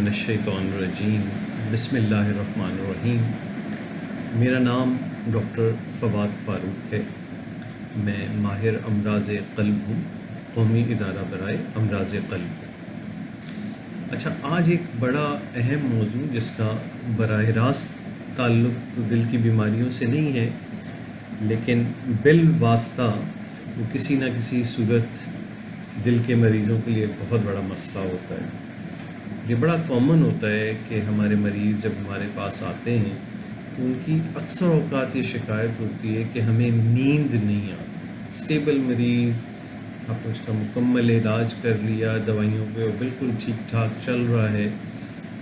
من الشیطان الرجیم بسم اللہ الرحمن الرحیم۔ میرا نام ڈاکٹر فواد فاروق ہے۔ میں ماہر امراض قلب ہوں، قومی ادارہ برائے امراض قلب۔ اچھا، آج ایک بڑا اہم موضوع جس کا براہ راست تعلق تو دل کی بیماریوں سے نہیں ہے، لیکن بالواسطہ وہ کسی نہ کسی صورت دل کے مریضوں کے لیے بہت بڑا مسئلہ ہوتا ہے۔ یہ بڑا کامن ہوتا ہے کہ ہمارے مریض جب ہمارے پاس آتے ہیں تو ان کی اکثر اوقات یہ شکایت ہوتی ہے کہ ہمیں نیند نہیں آتی۔ اسٹیبل مریض، آپ نے اس کا مکمل علاج کر لیا، دوائیوں پہ وہ بالکل ٹھیک ٹھاک چل رہا ہے،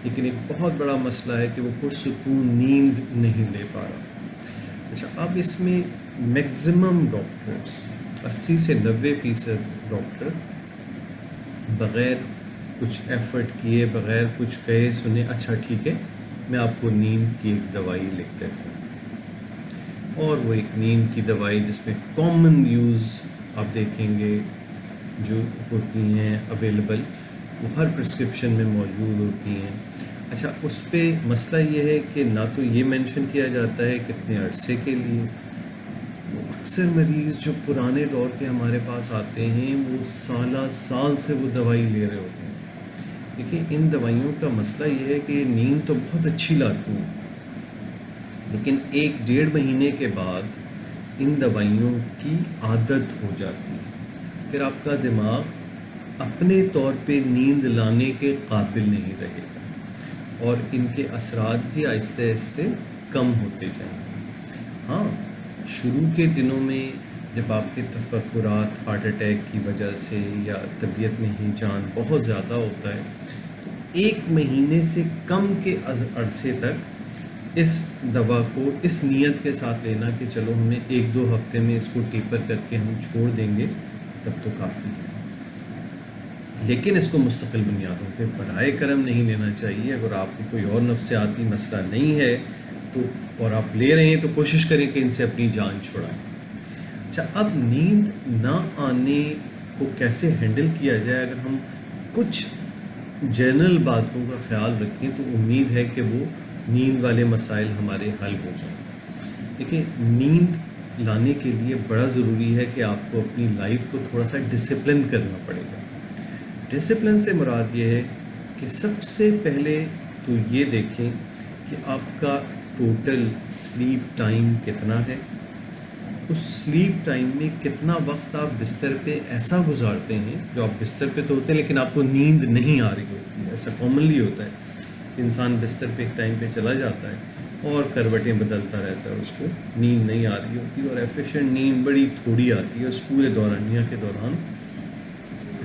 لیکن ایک بہت بڑا مسئلہ ہے کہ وہ پرسکون نیند نہیں لے پا رہا۔ اچھا، اب اس میں میکزیمم ڈاکٹرز 80 سے 90% ڈاکٹر بغیر کچھ ایفرٹ کیے، بغیر کچھ کہے سنے، اچھا ٹھیک ہے میں آپ کو نیند کی ایک دوائی لکھ دیتا ہوں، اور وہ ایک نیند کی دوائی جس میں کامن یوز آپ دیکھیں گے جو ہوتی ہیں اویلیبل، وہ ہر پرسکرپشن میں موجود ہوتی ہیں۔ اچھا، اس پہ مسئلہ یہ ہے کہ نہ تو یہ مینشن کیا جاتا ہے کتنے عرصے کے لیے۔ اکثر مریض جو پرانے دور کے ہمارے پاس آتے ہیں وہ سالہ سال سے وہ دوائی لے رہے ہوتے ہیں۔ دیکھیں، ان دوائیوں کا مسئلہ یہ ہے کہ یہ نیند تو بہت اچھی لاتی ہیں، لیکن 1-1.5 مہینے کے بعد ان دوائیوں کی عادت ہو جاتی ہے، پھر آپ کا دماغ اپنے طور پہ نیند لانے کے قابل نہیں رہے گا، اور ان کے اثرات بھی آہستہ آہستہ کم ہوتے جائیں گے۔ ہاں، شروع کے دنوں میں جب آپ کے تفکرات ہارٹ اٹیک کی وجہ سے یا طبیعت میں ہی جان بہت زیادہ ہوتا ہے، تو 1 مہینے سے کم کے عرصے تک اس دوا کو اس نیت کے ساتھ لینا کہ چلو ہمیں 1-2 ہفتے میں اس کو ٹیپر کر کے ہم چھوڑ دیں گے، تب تو کافی ہے۔ لیکن اس کو مستقل بنیادوں پہ برائے کرم نہیں لینا چاہیے۔ اگر آپ کو کوئی اور نفسیاتی مسئلہ نہیں ہے تو اور آپ لے رہے ہیں تو کوشش کریں کہ ان سے اپنی جان چھڑائیں۔ اچھا، اب نیند نہ آنے کو کیسے ہینڈل کیا جائے؟ اگر ہم کچھ جنرل باتوں کا خیال رکھیں تو امید ہے کہ وہ نیند والے مسائل ہمارے حل ہو جائیں۔ دیکھیں، نیند لانے کے لیے بڑا ضروری ہے کہ آپ کو اپنی لائف کو تھوڑا سا ڈسپلن کرنا پڑے گا۔ ڈسپلن سے مراد یہ ہے کہ سب سے پہلے تو یہ دیکھیں کہ آپ کا ٹوٹل سلیپ ٹائم کتنا ہے، اس سلیپ ٹائم میں کتنا وقت آپ بستر پہ ایسا گزارتے ہیں، جو آپ بستر پہ تو ہوتے ہیں لیکن آپ کو نیند نہیں آ رہی ہوتی ہے۔ ایسا کامنلی ہوتا ہے کہ انسان بستر پہ ایک ٹائم پہ چلا جاتا ہے اور کروٹیں بدلتا رہتا ہے، اس کو نیند نہیں آ رہی ہوتی، اور ایفیشینٹ نیند بڑی تھوڑی آتی ہے۔ اس پورے دورانیہ کے دوران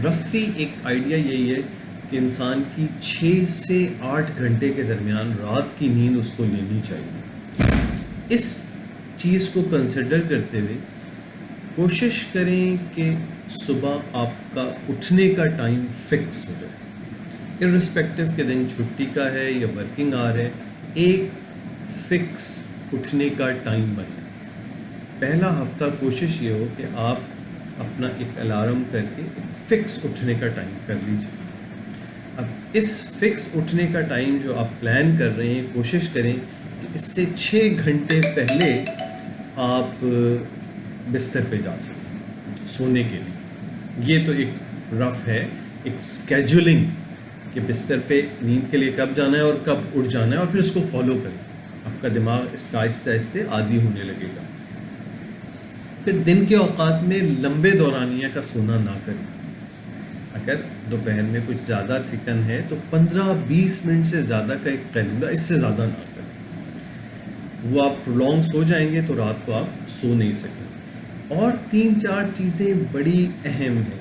رفلی ایک آئیڈیا یہی ہے کہ انسان کی 6 سے 8 گھنٹے کے درمیان رات کی نیند اس کو لینی چاہیے۔ اس چیز کو کنسیڈر کرتے ہوئے کوشش کریں کہ صبح آپ کا اٹھنے کا ٹائم فکس ہو جائے، ارسپیکٹو کہ دن چھٹی کا ہے یا ورکنگ آور ہے، ایک فکس اٹھنے کا ٹائم بنے۔ پہلا ہفتہ کوشش یہ ہو کہ آپ اپنا ایک الارم کر کے ایک فکس اٹھنے کا ٹائم کر لیجیے۔ اب اس فکس اٹھنے کا ٹائم جو آپ پلان کر رہے ہیں، کوشش کریں کہ اس سے 6 گھنٹے پہلے آپ بستر پہ جا سکیں سونے کے لیے۔ یہ تو ایک رف ہے، ایک اسکیجولنگ کہ بستر پہ نیند کے لیے کب جانا ہے اور کب اٹھ جانا ہے، اور پھر اس کو فالو کریں۔ آپ کا دماغ اس کا آہستہ آہستہ عادی ہونے لگے گا۔ پھر دن کے اوقات میں لمبے دورانیہ کا سونا نہ کریں۔ اگر دوپہر میں کچھ زیادہ تھکن ہے تو 15-20 منٹ سے زیادہ کا ایک ٹائم ہوگا، اس سے زیادہ نہ کریں۔ وہ آپ پرولونگ سو جائیں گے تو رات کو آپ سو نہیں سکیں۔ اور 3-4 چیزیں بڑی اہم ہیں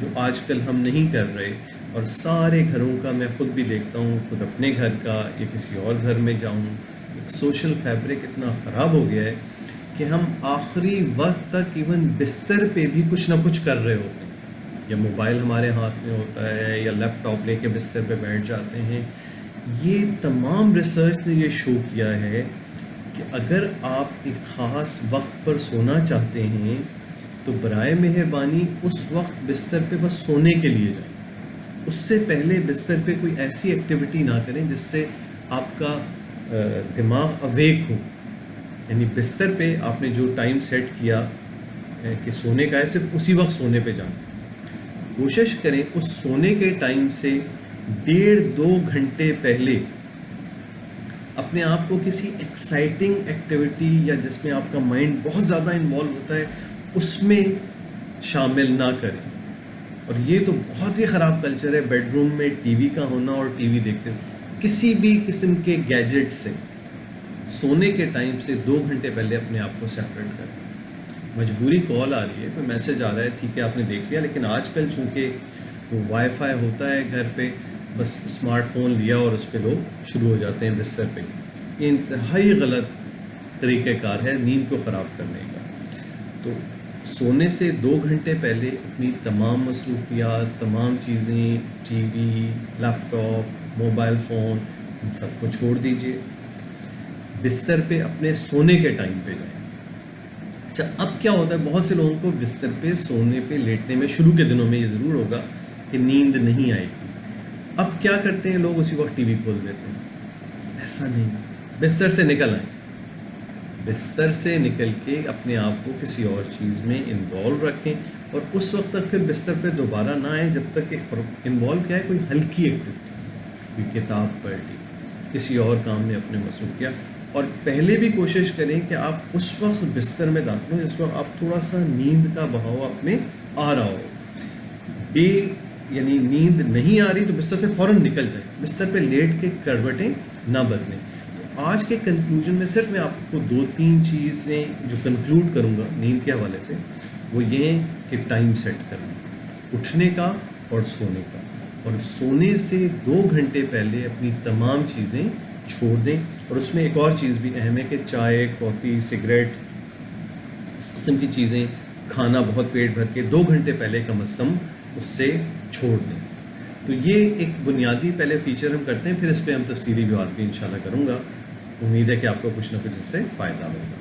جو آج کل ہم نہیں کر رہے، اور سارے گھروں کا میں خود بھی دیکھتا ہوں، خود اپنے گھر کا یا کسی اور گھر میں جاؤں، ایک سوشل فیبرک اتنا خراب ہو گیا ہے کہ ہم آخری وقت تک ایون بستر پہ بھی کچھ نہ کچھ کر رہے ہوتے ہیں، یا موبائل ہمارے ہاتھ میں ہوتا ہے یا لیپ ٹاپ لے کے بستر پہ بیٹھ جاتے ہیں۔ یہ تمام ریسرچ نے یہ شو کیا ہے کہ اگر آپ ایک خاص وقت پر سونا چاہتے ہیں تو برائے مہربانی اس وقت بستر پہ بس سونے کے لیے جائیں، اس سے پہلے بستر پہ کوئی ایسی ایکٹیویٹی نہ کریں جس سے آپ کا دماغ اویک ہو. یعنی بستر پہ آپ نے جو ٹائم سیٹ کیا کہ سونے کا ہے صرف اسی وقت سونے پہ جائیں. کوشش کریں اس سونے کے ٹائم سے 1.5-2 گھنٹے پہلے اپنے آپ کو کسی ایکسائٹنگ ایکٹیویٹی یا جس میں آپ کا مائنڈ بہت زیادہ انوالو ہوتا ہے اس میں شامل نہ کریں. اور یہ تو بہت ہی خراب کلچر ہے بیڈ روم میں ٹی وی کا ہونا اور ٹی وی دیکھتے کسی بھی قسم کے گیجٹ سے سونے کے ٹائم سے 2 گھنٹے پہلے اپنے آپ کو سیپریٹ کریں. مجبوری کال آ رہی ہے، کوئی میسج آ رہا ہے، ٹھیک ہے آپ نے دیکھ لیا، لیکن آج کل چونکہ وائی فائی ہوتا ہے گھر پہ، بس اسمارٹ فون لیا اور اس پہ لوگ شروع ہو جاتے ہیں بستر پہ. یہ انتہائی غلط طریقہ کار ہے نیند کو خراب کرنے کا. تو سونے سے 2 گھنٹے پہلے اپنی تمام مصروفیات، تمام چیزیں، ٹی وی، لیپ ٹاپ، موبائل فون، ان سب کو چھوڑ دیجئے. بستر پہ اپنے سونے کے ٹائم پہ جائیں. اچھا اب کیا ہوتا ہے، بہت سے لوگوں کو بستر پہ سونے پہ لیٹنے میں شروع کے دنوں میں یہ ضرور ہوگا کہ نیند نہیں آئے گی. اب کیا کرتے ہیں لوگ، اسی وقت ٹی وی کھول دیتے ہیں. ایسا نہیں، بستر سے نکل آئیں. بستر سے نکل کے اپنے آپ کو کسی اور چیز میں انوالو رکھیں اور اس وقت تک پھر بستر پہ دوبارہ نہ آئیں جب تک کہ انوالو کیا ہے، کوئی ہلکی ایکٹیویٹی، کوئی کتاب پڑھ لی، کسی اور کام میں اپنے مصروف کیا. اور پہلے بھی کوشش کریں کہ آپ اس وقت بستر میں داخل ہوں جس وقت آپ تھوڑا سا نیند کا بہاؤ آپ میں آ رہا ہو. یعنی نیند نہیں آ رہی تو بستر سے فوراً نکل جائیں، بستر پہ لیٹ کے کروٹیں نہ بدلیں. آج کے کنکلوژن میں صرف میں آپ کو 2-3 چیزیں جو کنکلوڈ کروں گا نیند کے حوالے سے، وہ یہ ہیں کہ ٹائم سیٹ کرنا، اٹھنے کا اور سونے کا، اور سونے سے 2 گھنٹے پہلے اپنی تمام چیزیں چھوڑ دیں. اور اس میں ایک اور چیز بھی اہم ہے کہ چائے، کافی، سگریٹ، اس قسم کی چیزیں کھانا بہت پیٹ بھر کے 2 گھنٹے پہلے کم از کم اس سے چھوڑ دیں. تو یہ ایک بنیادی پہلے فیچر ہم کرتے ہیں، پھر اس پہ ہم تفصیلی بات بھی انشاءاللہ کروں گا. امید ہے کہ آپ کو کچھ نہ کچھ اس سے فائدہ ہوگا.